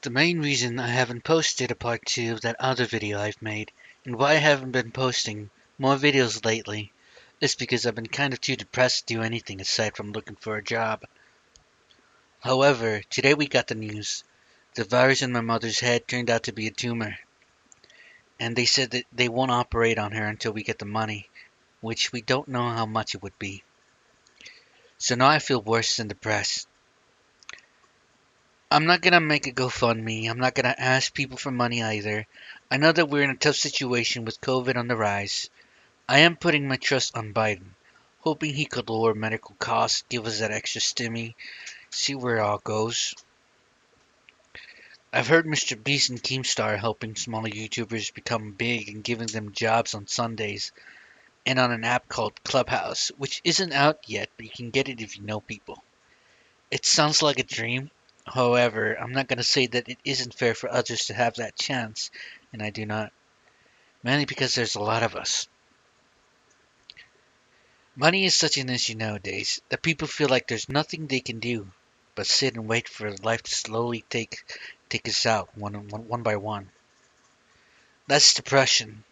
The main reason I haven't posted a part 2 of that other video I've made, and why I haven't been posting more videos lately, is because I've been kind of too depressed to do anything aside from looking for a job. However, today we got the news. The virus in my mother's head turned out to be a tumor, and they said that they won't operate on her until we get the money, which we don't know how much it would be. So now I feel worse than depressed. I'm not gonna make a GoFundMe. I'm not gonna ask people for money either. I know that we're in a tough situation with COVID on the rise. I am putting my trust on Biden, hoping he could lower medical costs, give us that extra stimmy, see where it all goes. I've heard Mr. Beast and Keemstar helping smaller YouTubers become big and giving them jobs on Sundays, and on an app called Clubhouse, which isn't out yet, but you can get it if you know people. It sounds like a dream. However, I'm not going to say that it isn't fair for others to have that chance, and I do not. Mainly because there's a lot of us. Money is such an issue nowadays that people feel like there's nothing they can do but sit and wait for life to slowly take us out one by one. That's depression.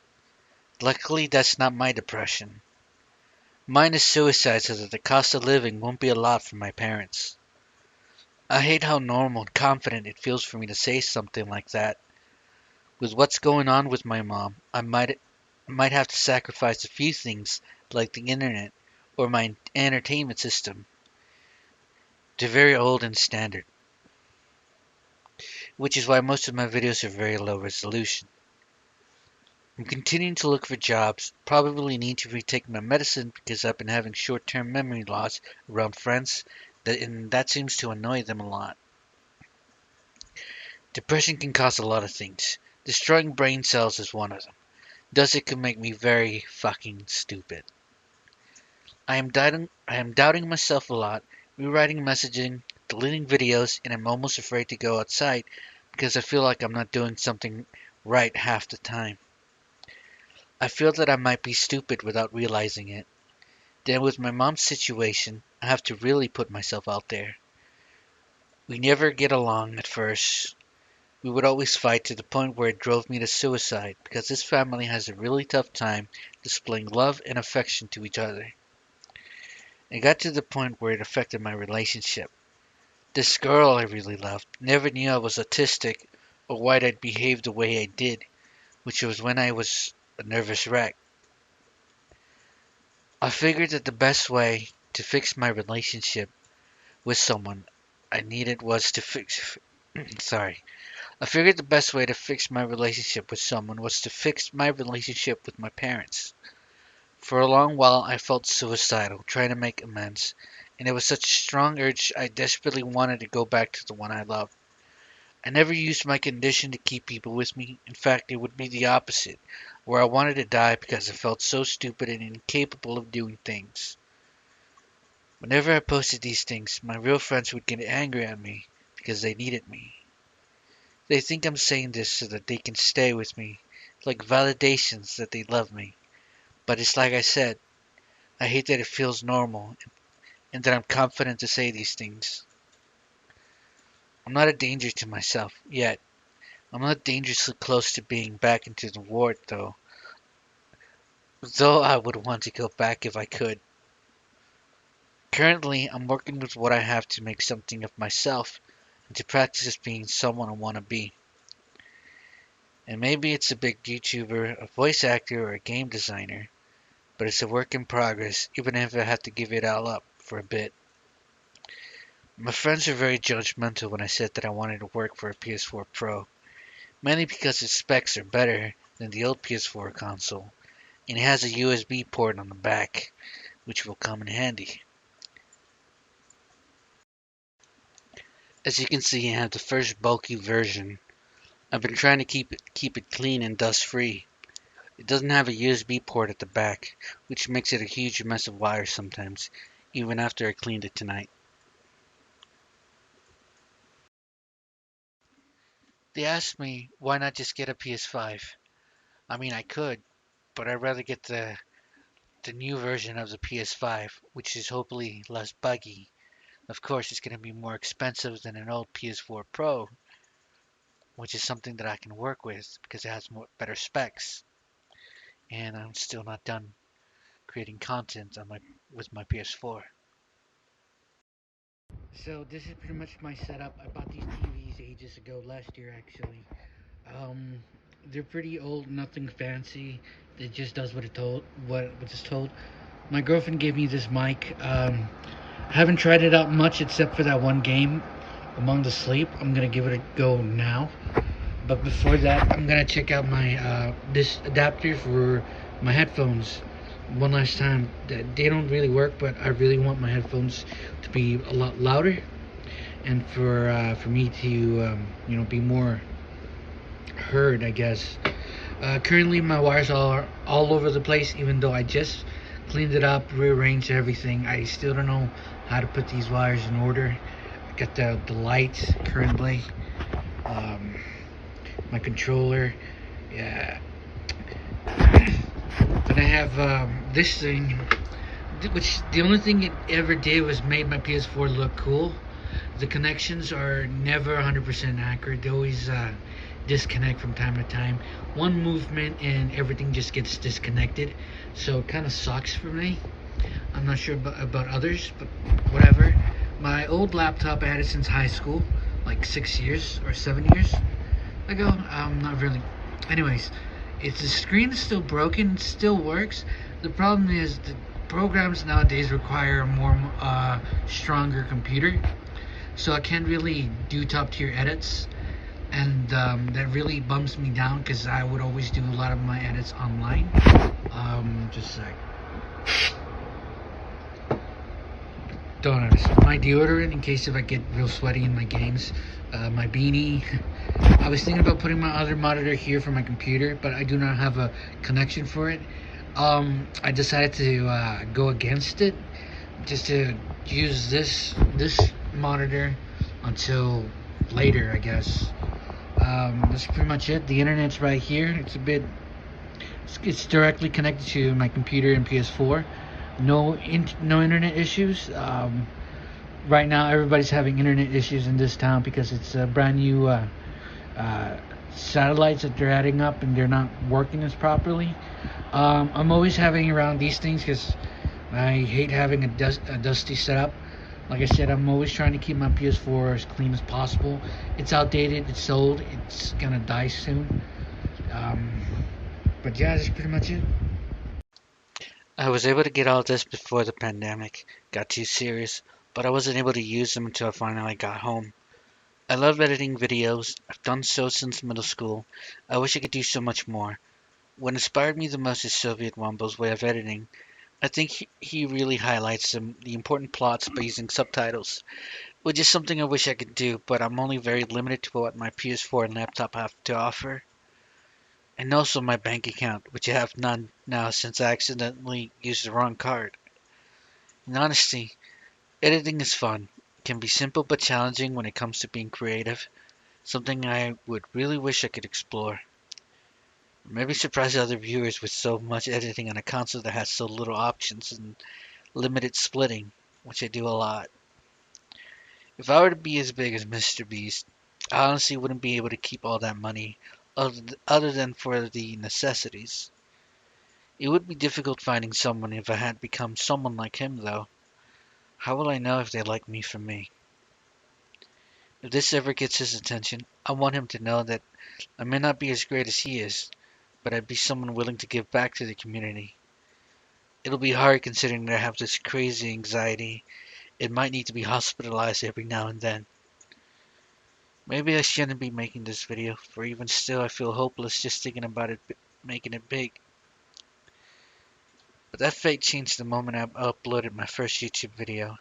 Luckily, that's not my depression. Mine is suicide so that the cost of living won't be a lot for my parents. I hate how normal and confident it feels for me to say something like that. With what's going on with my mom, I might have to sacrifice a few things like the internet or my entertainment system. They're very old and standard, which is why most of my videos are very low resolution. I'm continuing to look for jobs, probably need to retake my medicine because I've been having short-term memory loss around friends, and that seems to annoy them a lot. Depression can cause a lot of things. Destroying brain cells is one of them. Thus it can make me very fucking stupid. I am doubting myself a lot, rewriting messaging, deleting videos, and I'm almost afraid to go outside because I feel like I'm not doing something right half the time. I feel that I might be stupid without realizing it. Then with my mom's situation, I have to really put myself out there. We never get along at first. We would always fight to the point where it drove me to suicide because this family has a really tough time displaying love and affection to each other. It got to the point where it affected my relationship. This girl I really loved never knew I was autistic or why I'd behave the way I did, which was when I was a nervous wreck. I figured that the best way to fix my relationship with someone I needed was to fix. Sorry. I figured the best way to fix my relationship with someone was to fix my relationship with my parents. For a long while, I felt suicidal, trying to make amends, and it was such a strong urge I desperately wanted to go back to the one I loved. I never used my condition to keep people with me. In fact, it would be the opposite, where I wanted to die because I felt so stupid and incapable of doing things. Whenever I posted these things, my real friends would get angry at me because they needed me. They think I'm saying this so that they can stay with me, like validations that they love me. But it's like I said, I hate that it feels normal and that I'm confident to say these things. I'm not a danger to myself yet. I'm not dangerously close to being back into the ward though I would want to go back if I could. Currently, I'm working with what I have to make something of myself and to practice being someone I want to be. And maybe it's a big YouTuber, a voice actor, or a game designer, but it's a work in progress, even if I have to give it all up for a bit. My friends were very judgmental when I said that I wanted to work for a PS4 Pro, mainly because its specs are better than the old PS4 console, and it has a USB port on the back, which will come in handy. As you can see, I have the first bulky version. I've been trying to keep it clean and dust free. It doesn't have a USB port at the back, which makes it a huge mess of wires sometimes, even after I cleaned it tonight. They asked me why not just get a PS5. I mean, I could, but I'd rather get the new version of the PS5, which is hopefully less buggy. Of course, it's going to be more expensive than an old PS4 Pro, which is something that I can work with because it has better specs, and I'm still not done creating content on my with my PS4. So this is pretty much my setup. I bought these TVs ages ago, last year actually. Um, they're pretty old, nothing fancy. It just does what it's told. My girlfriend gave me this mic. I haven't tried it out much except for that one game, Among the Sleep. I'm gonna give it a go now. But before that, I'm gonna check out my this adapter for my headphones one last time. They don't really work, but I really want my headphones to be a lot louder and for me to be more heard, I guess. Currently, my wires are all over the place, even though I just cleaned it up, rearranged everything. I still don't know how to put these wires in order. I got the lights currently, um, my controller, yeah. Then I have this thing, which the only thing it ever did was made my PS4 look cool. The connections are never 100% accurate. They always disconnect from time to time. One movement and everything just gets disconnected. So it kind of sucks for me. I'm not sure about others, but whatever. My old laptop I had it since high school, like 6 years or 7 years ago. Not really. Anyways, the screen is still broken. It still works. The problem is the programs nowadays require a more stronger computer, so I can't really do top tier edits, and that really bums me down because I would always do a lot of my edits online. Just a sec. Don't understand. My deodorant in case if I get real sweaty in my games. My beanie. I was thinking about putting my other monitor here for my computer, but I do not have a connection for it. I decided to go against it, just to use this monitor until later, I guess. That's pretty much it. The internet's right here. It's directly connected to my computer and PS4. No internet issues. Right now, everybody's having internet issues in this town because it's a brand new satellites that they're adding up and they're not working as properly. I'm always having around these things because I hate having a dusty setup. Like I said, I'm always trying to keep my PS4 as clean as possible. It's outdated, it's old, it's gonna die soon. Um, but yeah, that's pretty much it. I was able to get all this before the pandemic got too serious, but I wasn't able to use them until I finally got home. I love editing videos. I've done so since middle school. I wish I could do so much more. What inspired me the most is Soviet Wombo's way of editing. I think he really highlights the important plots by using subtitles, which is something I wish I could do, but I'm only very limited to what my PS4 and laptop have to offer. And also my bank account, which I have none now since I accidentally used the wrong card. In honesty, editing is fun. It can be simple but challenging when it comes to being creative, something I would really wish I could explore. Maybe surprise other viewers with so much editing on a console that has so little options and limited splitting, which I do a lot. If I were to be as big as Mr. Beast, I honestly wouldn't be able to keep all that money other than for the necessities. It would be difficult finding someone if I had become someone like him, though. How will I know if they like me for me? If this ever gets his attention, I want him to know that I may not be as great as he is, but I'd be someone willing to give back to the community. It'll be hard considering that I have this crazy anxiety. It might need to be hospitalized every now and then. Maybe I shouldn't be making this video, for even still I feel hopeless just thinking about it making it big. But that fate changed the moment I uploaded my first YouTube video.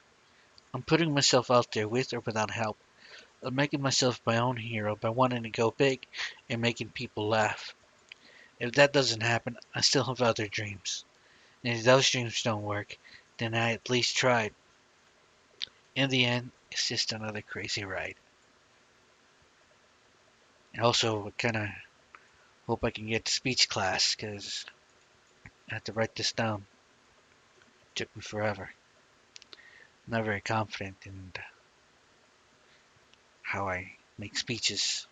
I'm putting myself out there with or without help. I'm making myself my own hero by wanting to go big and making people laugh. If that doesn't happen, I still have other dreams. And if those dreams don't work, then I at least tried. In the end, it's just another crazy ride. And also, I kind of hope I can get to speech class, because I have to write this down. It took me forever. I'm not very confident in how I make speeches.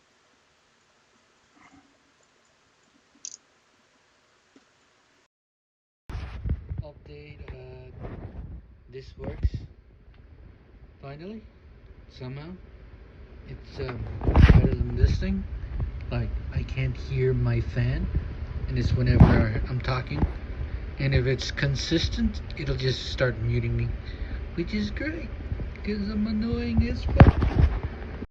update. This works. Finally, somehow, it's better than this thing. Like, I can't hear my fan, and it's whenever I'm talking. And if it's consistent, it'll just start muting me, which is great, because I'm annoying as fuck.